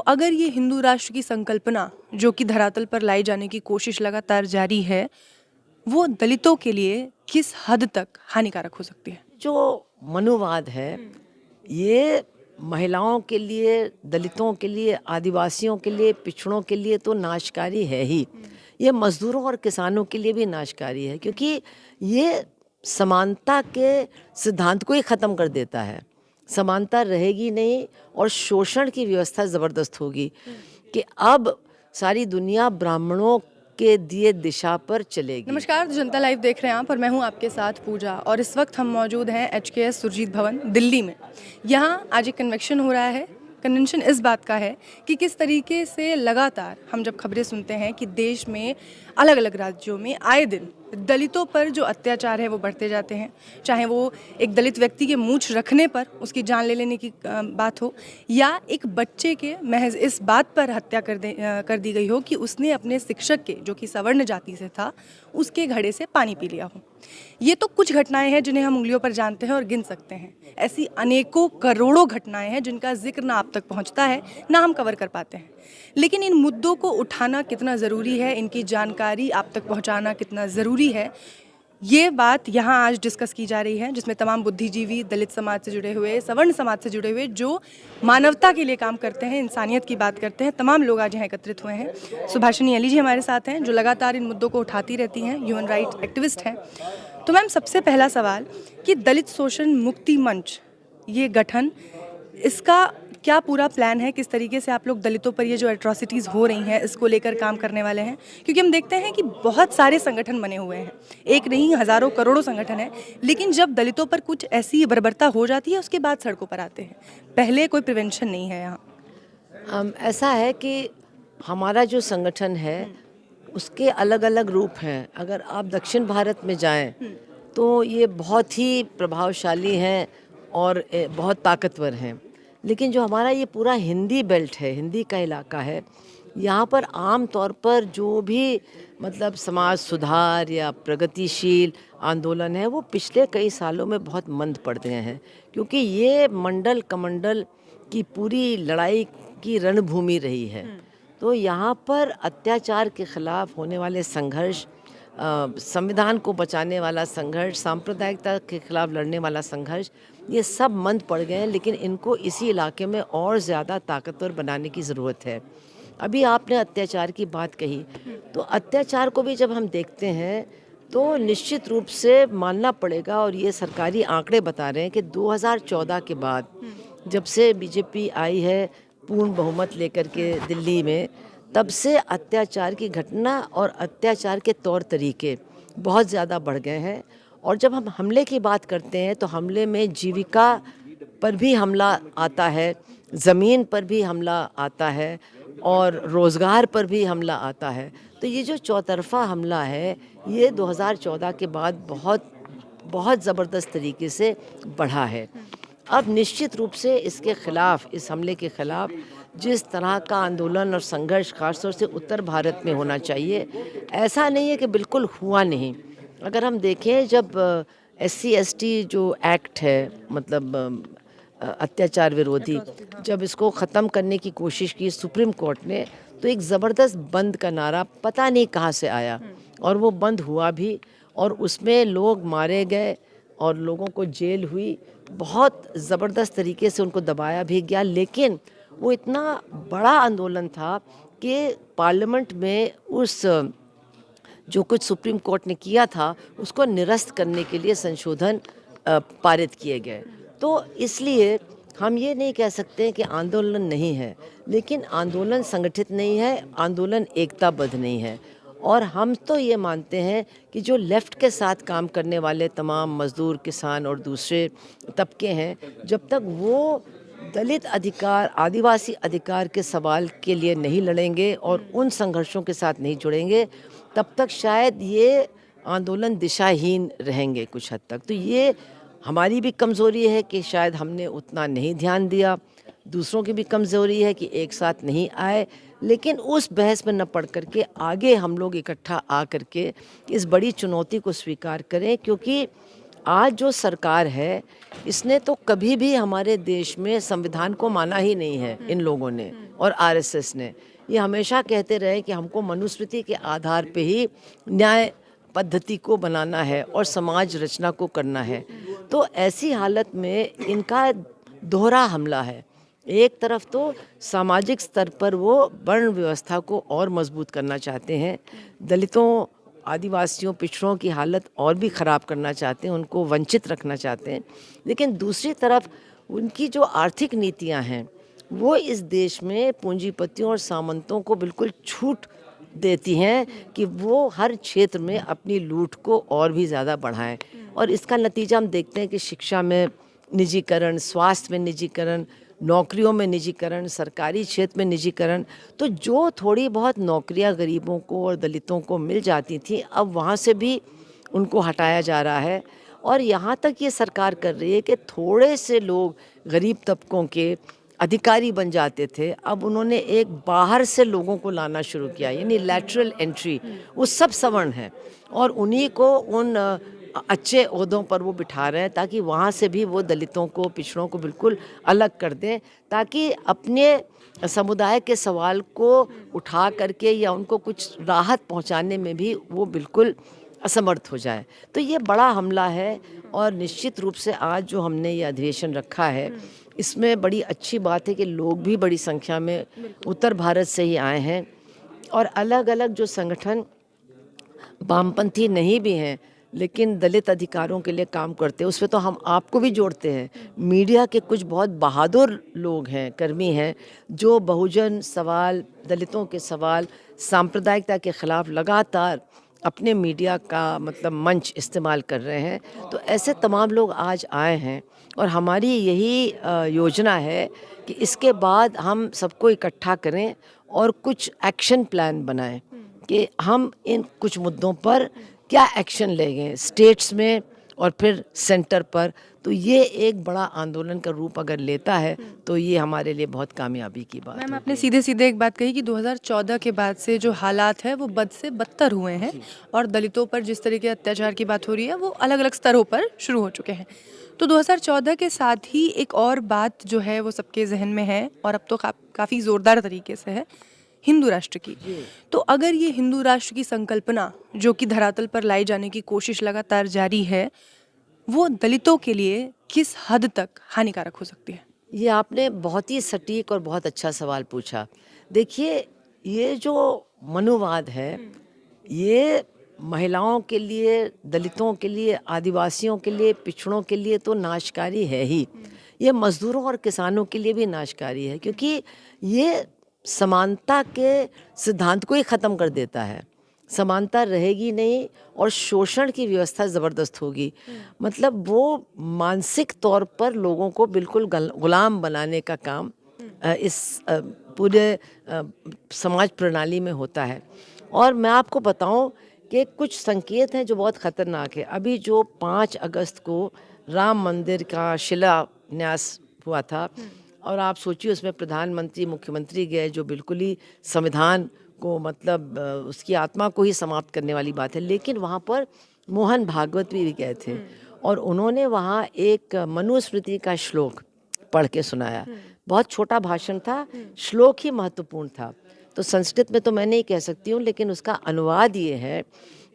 अगर ये हिंदू राष्ट्र की संकल्पना जो कि धरातल पर लाई जाने की कोशिश लगातार जारी है, वो दलितों के लिए किस हद तक हानिकारक हो सकती है? जो मनुवाद है ये महिलाओं के लिए, दलितों के लिए, आदिवासियों के लिए, पिछड़ों के लिए तो नाशकारी है ही। ये मजदूरों और किसानों के लिए भी नाशकारी है, क्योंकि ये समानता के सिद्धांत को ही ख़त्म कर देता है। समानता रहेगी नहीं और शोषण की व्यवस्था ज़बरदस्त होगी कि अब सारी दुनिया ब्राह्मणों के दिए दिशा पर चलेगी। नमस्कार, तो जनता लाइव देख रहे हैं आप और मैं हूं आपके साथ पूजा, और इस वक्त हम मौजूद हैं HKS सुरजीत भवन दिल्ली में। यहां आज एक कन्वेंशन हो रहा है। कन्वेंशन इस बात का है कि किस तरीके से लगातार हम जब खबरें सुनते हैं कि देश में अलग अलग राज्यों में आए दिन दलितों पर जो अत्याचार है वो बढ़ते जाते हैं, चाहे वो एक दलित व्यक्ति के मूंछ रखने पर उसकी जान ले लेने की बात हो, या एक बच्चे के महज इस बात पर हत्या कर दी गई हो कि उसने अपने शिक्षक के, जो कि सवर्ण जाति से था, उसके घड़े से पानी पी लिया हो। ये तो कुछ घटनाएं हैं जिन्हें हम उंगलियों पर जानते हैं और गिन सकते हैं। ऐसी अनेकों करोड़ों घटनाएं हैं जिनका जिक्र ना आप तक पहुंचता है, ना हम कवर कर पाते हैं। लेकिन इन मुद्दों को उठाना कितना ज़रूरी है, इनकी जानकारी आप तक पहुंचाना कितना ज़रूरी है, ये बात यहाँ आज डिस्कस की जा रही है, जिसमें तमाम बुद्धिजीवी, दलित समाज से जुड़े हुए, सवर्ण समाज से जुड़े हुए, जो मानवता के लिए काम करते हैं, इंसानियत की बात करते हैं, तमाम लोग आज यहाँ एकत्रित हुए हैं। सुभाषिनी अली जी हमारे साथ हैं, जो लगातार इन मुद्दों को उठाती रहती हैं, ह्यूमन राइट एक्टिविस्ट हैं। तो मैम, सबसे पहला सवाल कि दलित शोषण मुक्ति मंच, ये गठन, इसका क्या पूरा प्लान है? किस तरीके से आप लोग दलितों पर ये जो एट्रॉसिटीज़ हो रही हैं इसको लेकर काम करने वाले हैं? क्योंकि हम देखते हैं कि बहुत सारे संगठन बने हुए हैं, एक नहीं हज़ारों करोड़ों संगठन हैं, लेकिन जब दलितों पर कुछ ऐसी बर्बरता हो जाती है उसके बाद सड़कों पर आते हैं, पहले कोई प्रिवेंशन नहीं है यहाँ। ऐसा है कि हमारा जो संगठन है उसके अलग अलग रूप हैं। अगर आप दक्षिण भारत में जाएं तो ये बहुत ही प्रभावशाली हैं और बहुत ताकतवर हैं। लेकिन जो हमारा ये पूरा हिंदी बेल्ट है, हिंदी का इलाका है, यहाँ पर आम तौर पर जो भी मतलब समाज सुधार या प्रगतिशील आंदोलन है वो पिछले कई सालों में बहुत मंद पड़ गए हैं, क्योंकि ये मंडल कमंडल की पूरी लड़ाई की रणभूमि रही है। तो यहाँ पर अत्याचार के खिलाफ होने वाले संघर्ष, संविधान को बचाने वाला संघर्ष, सांप्रदायिकता के खिलाफ लड़ने वाला संघर्ष, ये सब मंद पड़ गए हैं। लेकिन इनको इसी इलाके में और ज़्यादा ताकतवर बनाने की ज़रूरत है। अभी आपने अत्याचार की बात कही, तो अत्याचार को भी जब हम देखते हैं तो निश्चित रूप से मानना पड़ेगा, और ये सरकारी आंकड़े बता रहे हैं कि 2014 के बाद जब से बीजेपी आई है पूर्ण बहुमत लेकर के दिल्ली में, तब से अत्याचार की घटना और अत्याचार के तौर तरीके बहुत ज़्यादा बढ़ गए हैं। और जब हम हमले की बात करते हैं तो हमले में जीविका पर भी हमला आता है, ज़मीन पर भी हमला आता है और रोज़गार पर भी हमला आता है। तो ये जो चौतरफा हमला है ये 2014 के बाद बहुत ज़बरदस्त तरीके से बढ़ा है। अब निश्चित रूप से इसके खिलाफ, इस हमले के खिलाफ जिस तरह का आंदोलन और संघर्ष खासतौर से उत्तर भारत में होना चाहिए, ऐसा नहीं है कि बिल्कुल हुआ नहीं। अगर हम देखें, जब SC/ST जो एक्ट है, मतलब अत्याचार विरोधी, जब इसको ख़त्म करने की कोशिश की सुप्रीम कोर्ट ने, तो एक ज़बरदस्त बंद का नारा पता नहीं कहाँ से आया, और वो बंद हुआ भी, और उसमें लोग मारे गए और लोगों को जेल हुई, बहुत ज़बरदस्त तरीके से उनको दबाया भी गया। लेकिन वो इतना बड़ा आंदोलन था कि पार्लियामेंट में उस जो कुछ सुप्रीम कोर्ट ने किया था उसको निरस्त करने के लिए संशोधन पारित किए गए। तो इसलिए हम ये नहीं कह सकते कि आंदोलन नहीं है, लेकिन आंदोलन संगठित नहीं है, आंदोलन एकताबद्ध नहीं है। और हम तो ये मानते हैं कि जो लेफ़्ट के साथ काम करने वाले तमाम मज़दूर, किसान और दूसरे तबके हैं, जब तक वो दलित अधिकार, आदिवासी अधिकार के सवाल के लिए नहीं लड़ेंगे और उन संघर्षों के साथ नहीं जुड़ेंगे, तब तक शायद ये आंदोलन दिशाहीन रहेंगे कुछ हद तक। तो ये हमारी भी कमज़ोरी है कि शायद हमने उतना नहीं ध्यान दिया, दूसरों की भी कमज़ोरी है कि एक साथ नहीं आए। लेकिन उस बहस में न पड़ कर के आगे हम लोग इकट्ठा आ कर के इस बड़ी चुनौती को स्वीकार करें, क्योंकि आज जो सरकार है इसने तो कभी भी हमारे देश में संविधान को माना ही नहीं है इन लोगों ने और आरएसएस ने। ये हमेशा कहते रहे कि हमको मनुस्मृति के आधार पे ही न्याय पद्धति को बनाना है और समाज रचना को करना है। तो ऐसी हालत में इनका दोहरा हमला है। एक तरफ तो सामाजिक स्तर पर वो वर्ण व्यवस्था को और मजबूत करना चाहते हैं, दलितों, आदिवासियों, पिछड़ों की हालत और भी ख़राब करना चाहते हैं, उनको वंचित रखना चाहते हैं। लेकिन दूसरी तरफ उनकी जो आर्थिक नीतियां हैं वो इस देश में पूंजीपतियों और सामंतों को बिल्कुल छूट देती हैं कि वो हर क्षेत्र में अपनी लूट को और भी ज़्यादा बढ़ाएं। और इसका नतीजा हम देखते हैं कि शिक्षा में निजीकरण, स्वास्थ्य में निजीकरण, नौकरियों में निजीकरण, सरकारी क्षेत्र में निजीकरण। तो जो थोड़ी बहुत नौकरियां गरीबों को और दलितों को मिल जाती थी, अब वहाँ से भी उनको हटाया जा रहा है। और यहाँ तक ये सरकार कर रही है कि थोड़े से लोग गरीब तबकों के अधिकारी बन जाते थे, अब उन्होंने एक बाहर से लोगों को लाना शुरू किया, यानी लैटरल एंट्री। वो सब सवर्ण हैं और उन्हीं को उन अच्छे ओहदों पर वो बिठा रहे हैं ताकि वहाँ से भी वो दलितों को, पिछड़ों को बिल्कुल अलग कर दें, ताकि अपने समुदाय के सवाल को उठा करके या उनको कुछ राहत पहुँचाने में भी वो बिल्कुल असमर्थ हो जाए। तो ये बड़ा हमला है और निश्चित रूप से आज जो हमने ये अधिवेशन रखा है इसमें बड़ी अच्छी बात है कि लोग भी बड़ी संख्या में उत्तर भारत से ही आए हैं और अलग अलग जो संगठन वामपंथी नहीं भी हैं लेकिन दलित अधिकारों के लिए काम करते हैं, उसमें तो हम आपको भी जोड़ते हैं। मीडिया के कुछ बहुत बहादुर लोग हैं, कर्मी हैं, जो बहुजन सवाल, दलितों के सवाल, सांप्रदायिकता के ख़िलाफ़ लगातार अपने मीडिया का मतलब मंच इस्तेमाल कर रहे हैं। तो ऐसे तमाम लोग आज आए हैं और हमारी यही योजना है कि इसके बाद हम सबको इकट्ठा करें और कुछ एक्शन प्लान बनाएं कि हम इन कुछ मुद्दों पर क्या एक्शन लेंगे स्टेट्स में और फिर सेंटर पर। तो ये एक बड़ा आंदोलन का रूप अगर लेता है तो ये हमारे लिए बहुत कामयाबी की बात है। मैम, आपने सीधे सीधे एक बात कही कि 2014 के बाद से जो हालात है वो बद से बदतर हुए हैं और दलितों पर जिस तरीके अत्याचार की बात हो रही है वो अलग अलग स्तरों पर शुरू हो चुके हैं। तो 2014 के साथ ही एक और बात जो है वो सबके जहन में है और अब तो काफ़ी ज़ोरदार तरीके से है, हिंदू राष्ट्र की। तो अगर ये हिंदू राष्ट्र की संकल्पना जो कि धरातल पर लाई जाने की कोशिश लगातार जारी है, वो दलितों के लिए किस हद तक हानिकारक हो सकती है? ये आपने बहुत ही सटीक और बहुत अच्छा सवाल पूछा। देखिए, ये जो मनुवाद है ये महिलाओं के लिए, दलितों के लिए, आदिवासियों के लिए, पिछड़ों के लिए तो नाशकारी है ही। ये मज़दूरों और किसानों के लिए भी नाशकारी है, क्योंकि ये समानता के सिद्धांत को ही ख़त्म कर देता है। समानता रहेगी नहीं और शोषण की व्यवस्था ज़बरदस्त होगी। मतलब वो मानसिक तौर पर लोगों को बिल्कुल गुलाम बनाने का काम इस पूरे समाज प्रणाली में होता है। और मैं आपको बताऊं कि कुछ संकेत हैं जो बहुत ख़तरनाक है। अभी जो 5 अगस्त को राम मंदिर का शिलान्यास हुआ था और आप सोचिए उसमें प्रधानमंत्री, मुख्यमंत्री गए, जो बिल्कुल ही संविधान को मतलब उसकी आत्मा को ही समाप्त करने वाली बात है। लेकिन वहाँ पर मोहन भागवत भी गए थे और उन्होंने वहाँ एक मनुस्मृति का श्लोक पढ़ के सुनाया। बहुत छोटा भाषण था, श्लोक ही महत्वपूर्ण था। तो संस्कृत में तो मैं नहीं कह सकती हूँ, लेकिन उसका अनुवाद ये है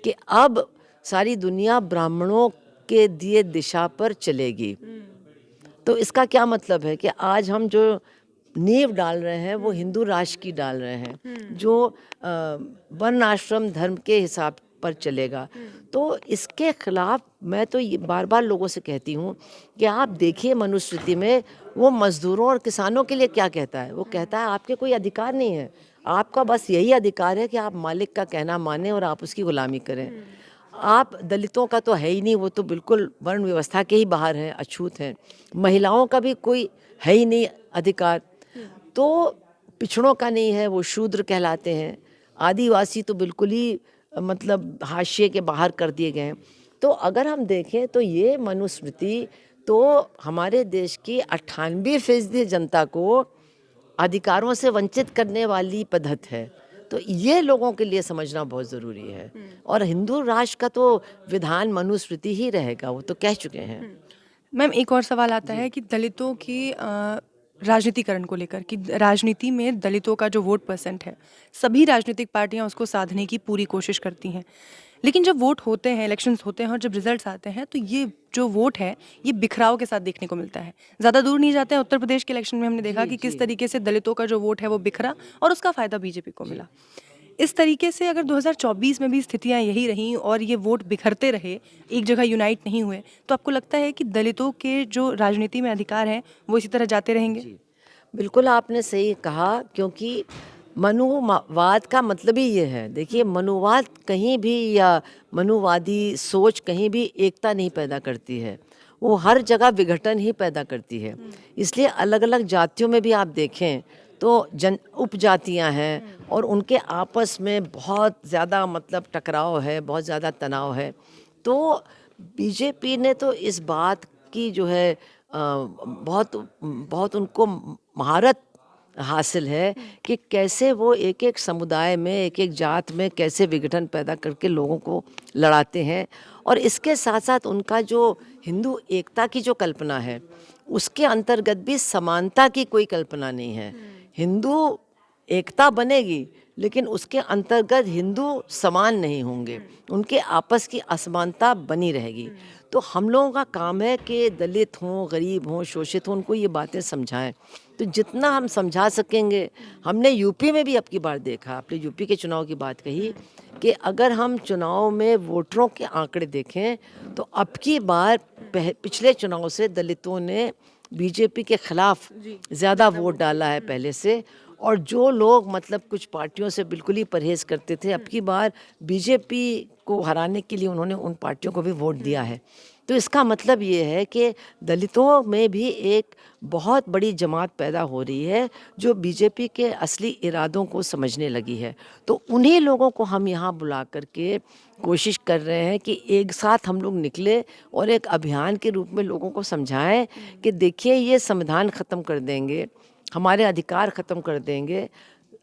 कि अब सारी दुनिया ब्राह्मणों के दिए दिशा पर चलेगी। तो इसका क्या मतलब है कि आज हम जो नींव डाल रहे हैं वो हिंदू राष्ट्र की डाल रहे हैं, जो वर्ण आश्रम धर्म के हिसाब पर चलेगा। तो इसके खिलाफ मैं तो ये बार बार लोगों से कहती हूँ कि आप देखिए मनुस्मृति में वो मजदूरों और किसानों के लिए क्या कहता है। वो कहता है आपके कोई अधिकार नहीं है, आपका बस यही अधिकार है कि आप मालिक का कहना माने और आप उसकी गुलामी करें। आप दलितों का तो है ही नहीं, वो तो बिल्कुल वर्ण व्यवस्था के ही बाहर हैं, अछूत हैं। महिलाओं का भी कोई है ही नहीं अधिकार, तो पिछड़ों का नहीं है, वो शूद्र कहलाते हैं। आदिवासी तो बिल्कुल ही मतलब हाशिए के बाहर कर दिए गए हैं। तो अगर हम देखें तो ये मनुस्मृति तो हमारे देश की 98% जनता को अधिकारों से वंचित करने वाली पद्धति है। तो ये लोगों के लिए समझना बहुत ज़रूरी है। और हिंदू राष्ट्र का तो विधान मनुस्मृति ही रहेगा, वो तो कह चुके हैं। मैम एक और सवाल आता है कि दलितों की राजनीतिकरण को लेकर कि राजनीति में दलितों का जो वोट परसेंट है, सभी राजनीतिक पार्टियां उसको साधने की पूरी कोशिश करती हैं, लेकिन जब वोट होते हैं, इलेक्शंस होते हैं और जब रिजल्ट्स आते हैं तो ये जो वोट है ये बिखराव के साथ देखने को मिलता है। ज़्यादा दूर नहीं जाते हैं, उत्तर प्रदेश के इलेक्शन में हमने देखा कि किस तरीके से दलितों का जो वोट है वो बिखरा और उसका फ़ायदा बीजेपी को मिला। इस तरीके से अगर 2024 में भी स्थितियां यही रहीं और ये वोट बिखरते रहे, एक जगह यूनाइट नहीं हुए, तो आपको लगता है कि दलितों के जो राजनीति में अधिकार हैं वो इसी तरह जाते रहेंगे? बिल्कुल आपने सही कहा, क्योंकि मनुवाद का मतलब ही ये है। देखिए, मनुवाद कहीं भी या मनुवादी सोच कहीं भी एकता नहीं पैदा करती है, वो हर जगह विघटन ही पैदा करती है। इसलिए अलग अलग जातियों में भी आप देखें तो उपजातियां हैं और उनके आपस में बहुत ज़्यादा मतलब टकराव है, बहुत ज़्यादा तनाव है। तो बीजेपी ने तो इस बात की जो है बहुत बहुत उनको महारत हासिल है कि कैसे वो एक एक समुदाय में, एक एक जात में कैसे विघटन पैदा करके लोगों को लड़ाते हैं। और इसके साथ साथ उनका जो हिंदू एकता की जो कल्पना है, उसके अंतर्गत भी समानता की कोई कल्पना नहीं है। हिंदू एकता बनेगी लेकिन उसके अंतर्गत हिंदू समान नहीं होंगे, उनके आपस की असमानता बनी रहेगी। तो हम लोगों का काम है कि दलित हों, गरीब हों, शोषित हों, उनको ये बातें समझाएं। तो जितना हम समझा सकेंगे, हमने यूपी में भी अब की बार देखा, आपने यूपी के चुनाव की बात कही कि अगर हम चुनाव में वोटरों के आंकड़े देखें तो अब की बार पिछले चुनाव से दलितों ने बीजेपी के खिलाफ ज़्यादा वोट डाला है पहले से। और जो लोग मतलब कुछ पार्टियों से बिल्कुल ही परहेज़ करते थे, अब की बार बीजेपी को हराने के लिए उन्होंने उन पार्टियों को भी वोट दिया है। तो इसका मतलब ये है कि दलितों में भी एक बहुत बड़ी जमात पैदा हो रही है जो बीजेपी के असली इरादों को समझने लगी है। तो उन्हीं लोगों को हम यहाँ बुला करके कोशिश कर रहे हैं कि एक साथ हम लोग निकले और एक अभियान के रूप में लोगों को समझाएं कि देखिए, ये संविधान ख़त्म कर देंगे, हमारे अधिकार ख़त्म कर देंगे,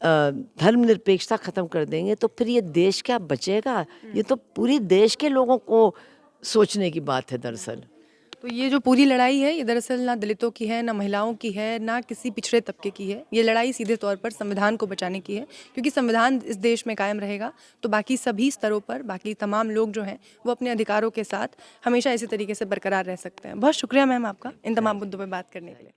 धर्मनिरपेक्षता ख़त्म कर देंगे, तो फिर ये देश क्या बचेगा? ये तो पूरी देश के लोगों को सोचने की बात है दरअसल। तो ये जो पूरी लड़ाई है ये दरअसल ना दलितों की है, ना महिलाओं की है, ना किसी पिछड़े तबके की है। ये लड़ाई सीधे तौर पर संविधान को बचाने की है, क्योंकि संविधान इस देश में कायम रहेगा तो बाकी सभी स्तरों पर बाकी तमाम लोग जो हैं वो अपने अधिकारों के साथ हमेशा इसी तरीके से बरकरार रह सकते हैं। बहुत शुक्रिया मैम आपका इन तमाम मुद्दों पर बात करने के लिए।